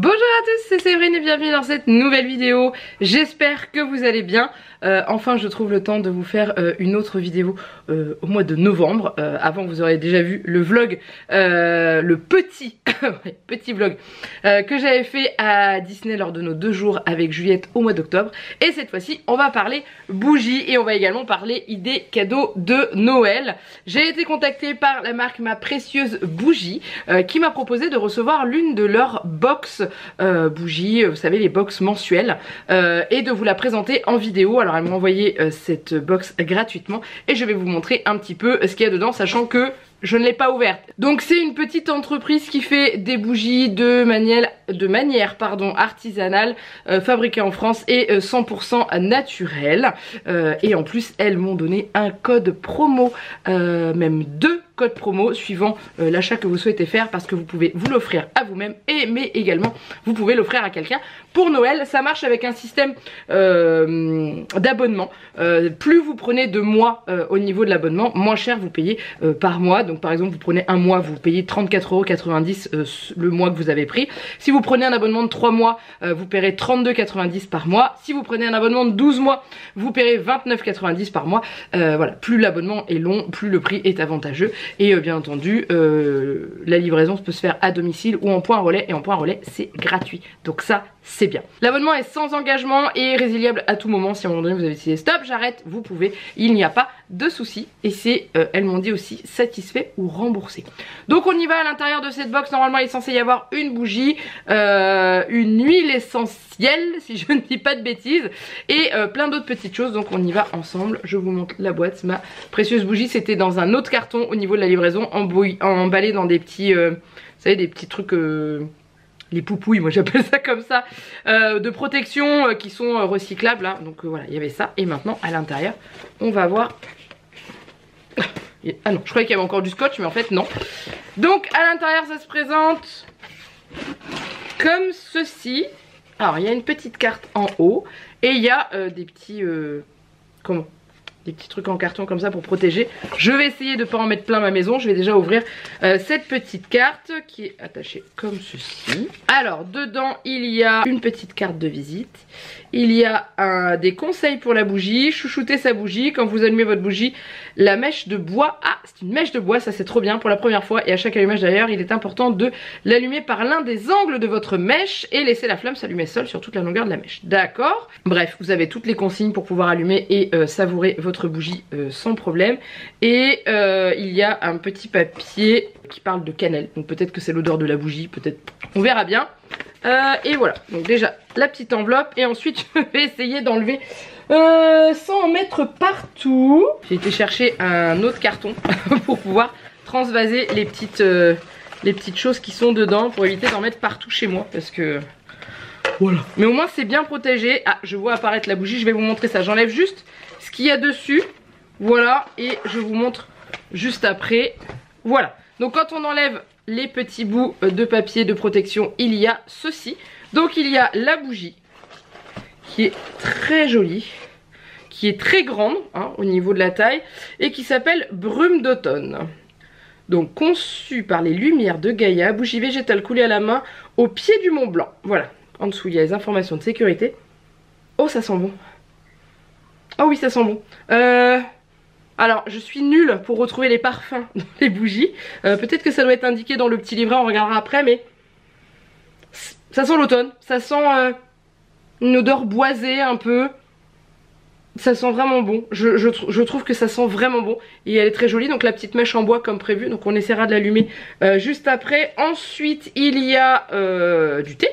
Bonjour à tous, c'est Séverine et bienvenue dans cette nouvelle vidéo. J'espère que vous allez bien. Enfin je trouve le temps de vous faire une autre vidéo au mois de novembre. Avant vous aurez déjà vu le vlog, le petit petit vlog que j'avais fait à Disney lors de nos 2 jours avec Juliette au mois d'octobre. Et cette fois-ci on va parler bougies et on va également parler idées cadeaux de Noël. J'ai été contactée par la marque Ma Précieuse Bougie qui m'a proposé de recevoir l'une de leurs box bougies, vous savez les box mensuelles, et de vous la présenter en vidéo. Alors elle m'a envoyé cette box gratuitement et je vais vous montrer un petit peu ce qu'il y a dedans, sachant que je ne l'ai pas ouverte. Donc c'est une petite entreprise qui fait des bougies de manière artisanale, fabriquées en France et 100% naturelles. Et en plus elles m'ont donné un code promo, même 2 codes promo suivant l'achat que vous souhaitez faire, parce que vous pouvez vous l'offrir à vous-même mais également vous pouvez l'offrir à quelqu'un pour Noël. Ça marche avec un système d'abonnement. Plus vous prenez de mois au niveau de l'abonnement, moins cher vous payez par mois. Donc par exemple vous prenez un mois, vous payez 34,90 € le mois que vous avez pris. Si vous prenez un abonnement de 3 mois, vous paierez 32,90 € par mois. Si vous prenez un abonnement de 12 mois, vous paierez 29,90 € par mois. Voilà, plus l'abonnement est long, plus le prix est avantageux. Et bien entendu la livraison peut se faire à domicile ou en point relais, et en point relais c'est gratuit, donc ça c'est bien. L'abonnement est sans engagement et résiliable à tout moment. Si à un moment donné vous avez décidé stop j'arrête, vous pouvez, il n'y a pas de souci. Et c'est, elles m'ont dit aussi, satisfait ou remboursé. Donc on y va. À l'intérieur de cette box normalement il est censé y avoir une bougie, une huile essentielle si je ne dis pas de bêtises, et plein d'autres petites choses. Donc on y va ensemble. Je vous montre la boîte. Ma Précieuse Bougie, c'était dans un autre carton au niveau de la livraison, emballé dans des petits vous savez, des petits trucs les poupouilles, moi j'appelle ça comme ça, de protection qui sont recyclables là. Donc voilà, il y avait ça. Et maintenant à l'intérieur on va voir. Ah non, je croyais qu'il y avait encore du scotch, mais en fait non. Donc à l'intérieur ça se présente comme ceci. Alors il y a une petite carte en haut et il y a des petits des petits trucs en carton comme ça pour protéger. Je vais essayer de ne pas en mettre plein ma maison. Je vais déjà ouvrir cette petite carte qui est attachée comme ceci. Alors dedans il y a une petite carte de visite. Il y a des conseils pour la bougie. Chouchouter sa bougie. Quand vous allumez votre bougie, la mèche de bois. Ah, c'est une mèche de bois, ça c'est trop bien pour la première fois. Et à chaque allumage d'ailleurs, il est important de l'allumer par l'un des angles de votre mèche et laisser la flamme s'allumer seule sur toute la longueur de la mèche. D'accord. Bref, vous avez toutes les consignes pour pouvoir allumer et savourer votre bougie sans problème. Et il y a un petit papier qui parle de cannelle. Donc peut-être que c'est l'odeur de la bougie, peut-être. On verra bien. Et voilà, donc déjà la petite enveloppe, et ensuite je vais essayer d'enlever sans en mettre partout. J'ai été chercher un autre carton pour pouvoir transvaser les petites choses qui sont dedans, pour éviter d'en mettre partout chez moi, parce que voilà. Mais au moins c'est bien protégé. Ah, je vois apparaître la bougie, je vais vous montrer ça. J'enlève juste ce qu'il y a dessus, voilà, et je vous montre juste après. Voilà, donc quand on enlève les petits bouts de papier de protection, il y a ceci. Donc il y a la bougie qui est très jolie, qui est très grande hein, au niveau de la taille, et qui s'appelle Brume d'automne. Donc conçue par les Lumières de Gaïa, bougie végétale coulée à la main au pied du Mont Blanc. Voilà, en dessous il y a les informations de sécurité. Oh ça sent bon. Oh oui ça sent bon. Alors je suis nulle pour retrouver les parfums dans les bougies. Peut-être que ça doit être indiqué dans le petit livret, on regardera après, mais ça sent l'automne. Ça sent une odeur boisée un peu. Ça sent vraiment bon. Je trouve que ça sent vraiment bon. Et elle est très jolie. Donc la petite mèche en bois comme prévu. Donc on essaiera de l'allumer juste après. Ensuite il y a du thé.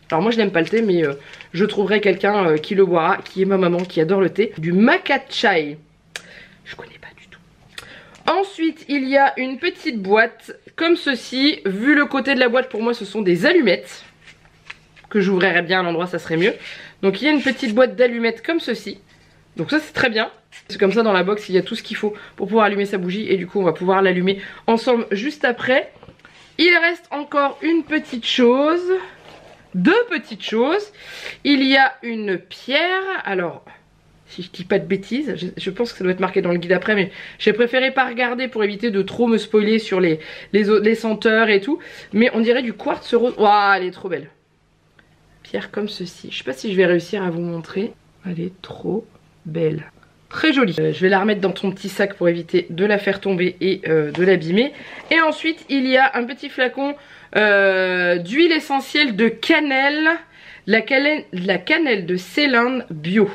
Alors moi je n'aime pas le thé, mais je trouverai quelqu'un qui le boira, qui est ma maman, qui adore le thé. Du maca chai. Je connais pas du tout. Ensuite il y a une petite boîte comme ceci. Vu le côté de la boîte, pour moi ce sont des allumettes que j'ouvrirais bien à l'endroit, ça serait mieux. Donc il y a une petite boîte d'allumettes comme ceci. Donc ça c'est très bien. C'est comme ça dans la box il y a tout ce qu'il faut pour pouvoir allumer sa bougie. Et du coup on va pouvoir l'allumer ensemble juste après. Il reste encore une petite chose. 2 petites choses. Il y a une pierre. Alors si je dis pas de bêtises, je pense que ça doit être marqué dans le guide après, mais j'ai préféré pas regarder pour éviter de trop me spoiler sur les senteurs et tout. Mais on dirait du quartz rose. Waouh, elle est trop belle. pierre comme ceci. Je sais pas si je vais réussir à vous montrer. Elle est trop belle. Très jolie. Je vais la remettre dans ton petit sac pour éviter de la faire tomber et de l'abîmer. Et ensuite, il y a un petit flacon d'huile essentielle de cannelle. La cannelle de Ceylan bio.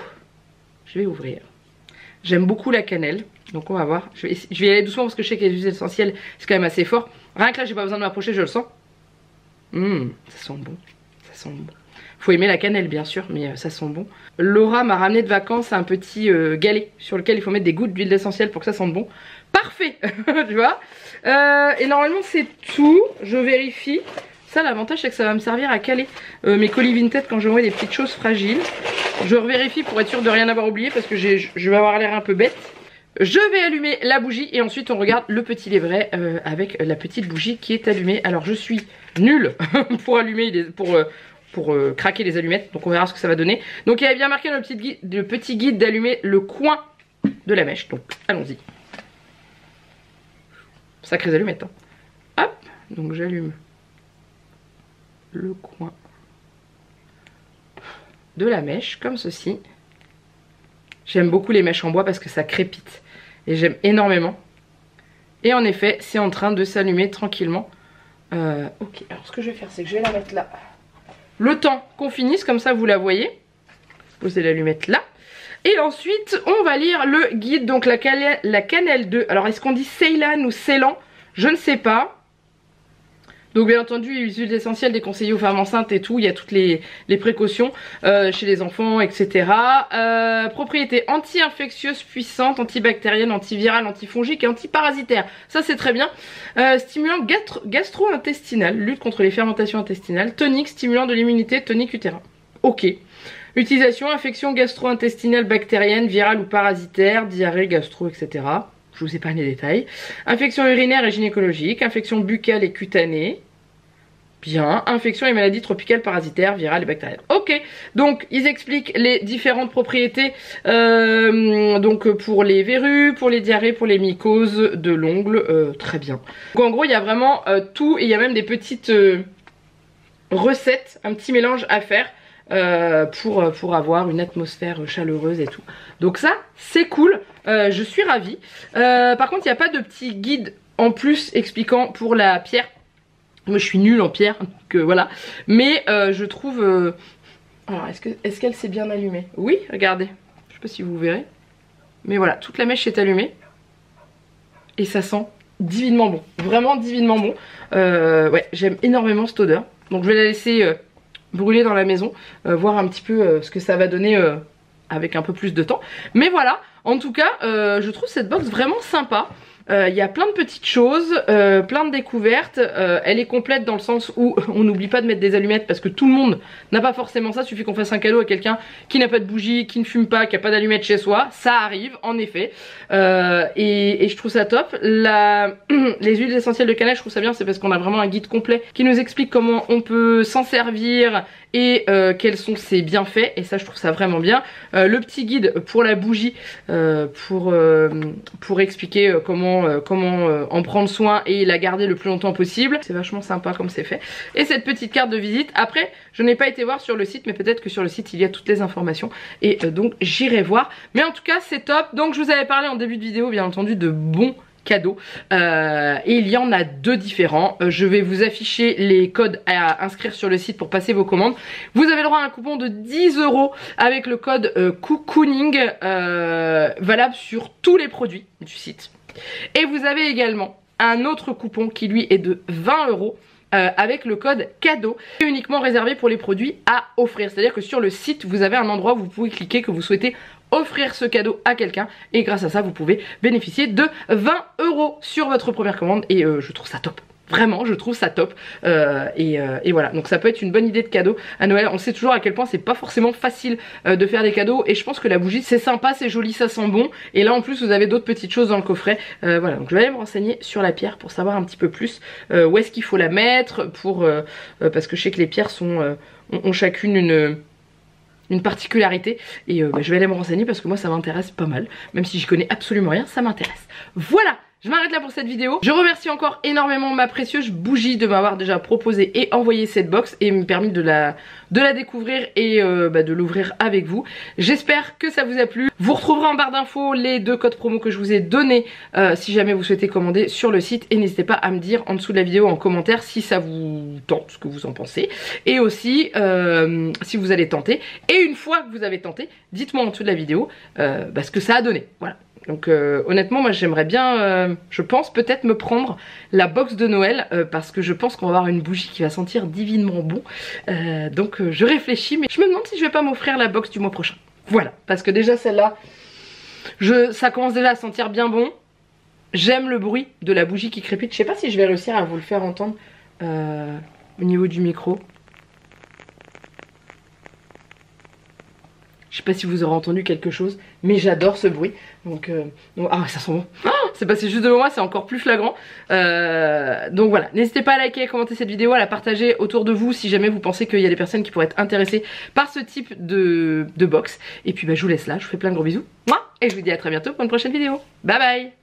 Je vais ouvrir. J'aime beaucoup la cannelle. Donc on va voir. Je vais y aller doucement parce que je sais que les huiles essentielles, c'est quand même assez fort. Rien que là, j'ai pas besoin de m'approcher, je le sens. Ça sent bon. Ça sent bon. Faut aimer la cannelle bien sûr, mais ça sent bon. Laura m'a ramené de vacances un petit galet sur lequel il faut mettre des gouttes d'huile essentielle pour que ça sente bon. Parfait. Tu vois. Et normalement c'est tout. Je vérifie. Ça, l'avantage c'est que ça va me servir à caler mes colis Vinted quand je vois des petites choses fragiles. Je revérifie pour être sûr de rien avoir oublié parce que je vais avoir l'air un peu bête. Je vais allumer la bougie et ensuite on regarde le petit livret avec la petite bougie qui est allumée. Alors je suis nulle pour allumer, pour craquer les allumettes, donc on verra ce que ça va donner. Donc il y avait bien marqué le petit guide d'allumer le coin de la mèche, donc allons-y. Sacrées allumettes, hein. Hop, donc j'allume le coin de la mèche comme ceci. J'aime beaucoup les mèches en bois parce que ça crépite et j'aime énormément. Et en effet c'est en train de s'allumer tranquillement. Ok, alors ce que je vais faire c'est que je vais la mettre là le temps qu'on finisse, comme ça vous la voyez. Posez l'allumette là. Et ensuite on va lire le guide, donc la cannelle de, alors est-ce qu'on dit Ceylan ou Ceylan, je ne sais pas. Donc bien entendu les huiles essentielles déconseillées aux femmes enceintes et tout, il y a toutes les précautions chez les enfants, etc. Propriétés anti-infectieuses puissantes, antibactériennes, antivirales, antifongiques et antiparasitaires. Ça c'est très bien. Stimulant gastro-intestinal, lutte contre les fermentations intestinales, tonique, stimulant de l'immunité, tonique utérin. Ok. Utilisation, infection gastro-intestinale, bactérienne, virale ou parasitaire, diarrhée, gastro, etc. Je vous épargne les détails. Infection urinaire et gynécologique, infection buccale et cutanée. Bien. Infection et maladies tropicales, parasitaires, virales et bactériennes. Ok. Donc, ils expliquent les différentes propriétés. Donc, pour les verrues, pour les diarrhées, pour les mycoses de l'ongle. Très bien. Donc, en gros, il y a vraiment tout. Et il y a même des petites recettes, un petit mélange à faire. Pour avoir une atmosphère chaleureuse et tout. Donc ça c'est cool, je suis ravie. Par contre il n'y a pas de petit guide en plus expliquant pour la pierre. Moi je suis nulle en pierre, donc voilà. Mais je trouve... Alors est-ce qu'elle s'est bien allumée? Oui, regardez, je sais pas si vous verrez. Mais voilà, toute la mèche est allumée. Et ça sent divinement bon, vraiment divinement bon. Ouais, j'aime énormément cette odeur. Donc je vais la laisser... brûler dans la maison, voir un petit peu ce que ça va donner avec un peu plus de temps. Mais voilà, en tout cas, je trouve cette box vraiment sympa. Il y a plein de petites choses, plein de découvertes. Elle est complète dans le sens où on n'oublie pas de mettre des allumettes parce que tout le monde n'a pas forcément ça. Il suffit qu'on fasse un cadeau à quelqu'un qui n'a pas de bougie, qui ne fume pas, qui n'a pas d'allumettes chez soi. Ça arrive, en effet. Et je trouve ça top. Les huiles essentielles de cannelle, je trouve ça bien. C'est parce qu'on a vraiment un guide complet qui nous explique comment on peut s'en servir et quels sont ses bienfaits. Et ça, je trouve ça vraiment bien. Le petit guide pour la bougie, pour expliquer comment en prendre soin et la garder le plus longtemps possible. C'est vachement sympa comme c'est fait. Et cette petite carte de visite. Après, je n'ai pas été voir sur le site, mais peut-être que sur le site il y a toutes les informations. Et donc j'irai voir. Mais en tout cas c'est top. Donc je vous avais parlé en début de vidéo bien entendu de bons cadeaux. Et il y en a deux différents. Je vais vous afficher les codes à inscrire sur le site pour passer vos commandes. Vous avez le droit à un coupon de 10 € avec le code cocooning valable sur tous les produits du site. Et vous avez également un autre coupon qui lui est de 20 € avec le code cadeau, uniquement réservé pour les produits à offrir. C'est-à-dire que sur le site vous avez un endroit où vous pouvez cliquer que vous souhaitez offrir ce cadeau à quelqu'un et grâce à ça vous pouvez bénéficier de 20 € sur votre première commande et je trouve ça top. Vraiment, je trouve ça top. Et voilà, donc ça peut être une bonne idée de cadeau à Noël. On sait toujours à quel point c'est pas forcément facile de faire des cadeaux. Et je pense que la bougie, c'est sympa, c'est joli, ça sent bon. Et là, en plus, vous avez d'autres petites choses dans le coffret. Voilà, donc je vais aller me renseigner sur la pierre pour savoir un petit peu plus où est-ce qu'il faut la mettre. Parce que je sais que les pierres ont chacune une particularité. Et je vais aller me renseigner parce que moi, ça m'intéresse pas mal. Même si j'y connais absolument rien, ça m'intéresse. Voilà! je m'arrête là pour cette vidéo. Je remercie encore énormément ma précieuse bougie de m'avoir déjà proposé et envoyé cette box et me permis de la découvrir et de l'ouvrir avec vous. J'espère que ça vous a plu. Vous retrouverez en barre d'infos les 2 codes promo que je vous ai donnés si jamais vous souhaitez commander sur le site. Et n'hésitez pas à me dire en dessous de la vidéo en commentaire si ça vous tente, ce que vous en pensez. Et aussi si vous allez tenter. Et une fois que vous avez tenté, dites-moi en dessous de la vidéo ce que ça a donné. Voilà. Donc honnêtement moi j'aimerais bien, je pense peut-être me prendre la box de Noël parce que je pense qu'on va avoir une bougie qui va sentir divinement bon. Donc je réfléchis mais je me demande si je vais pas m'offrir la box du mois prochain. Voilà, parce que déjà celle-là, ça commence déjà à sentir bien bon. J'aime le bruit de la bougie qui crépite. Je sais pas si je vais réussir à vous le faire entendre au niveau du micro. Je sais pas si vous aurez entendu quelque chose, mais j'adore ce bruit. Donc ah ça sent bon. Ah, c'est passé juste devant moi, c'est encore plus flagrant. Donc voilà, n'hésitez pas à liker, à commenter cette vidéo, à la partager autour de vous si jamais vous pensez qu'il y a des personnes qui pourraient être intéressées par ce type de box. Et puis je vous laisse là, je vous fais plein de gros bisous. Et je vous dis à très bientôt pour une prochaine vidéo. Bye bye.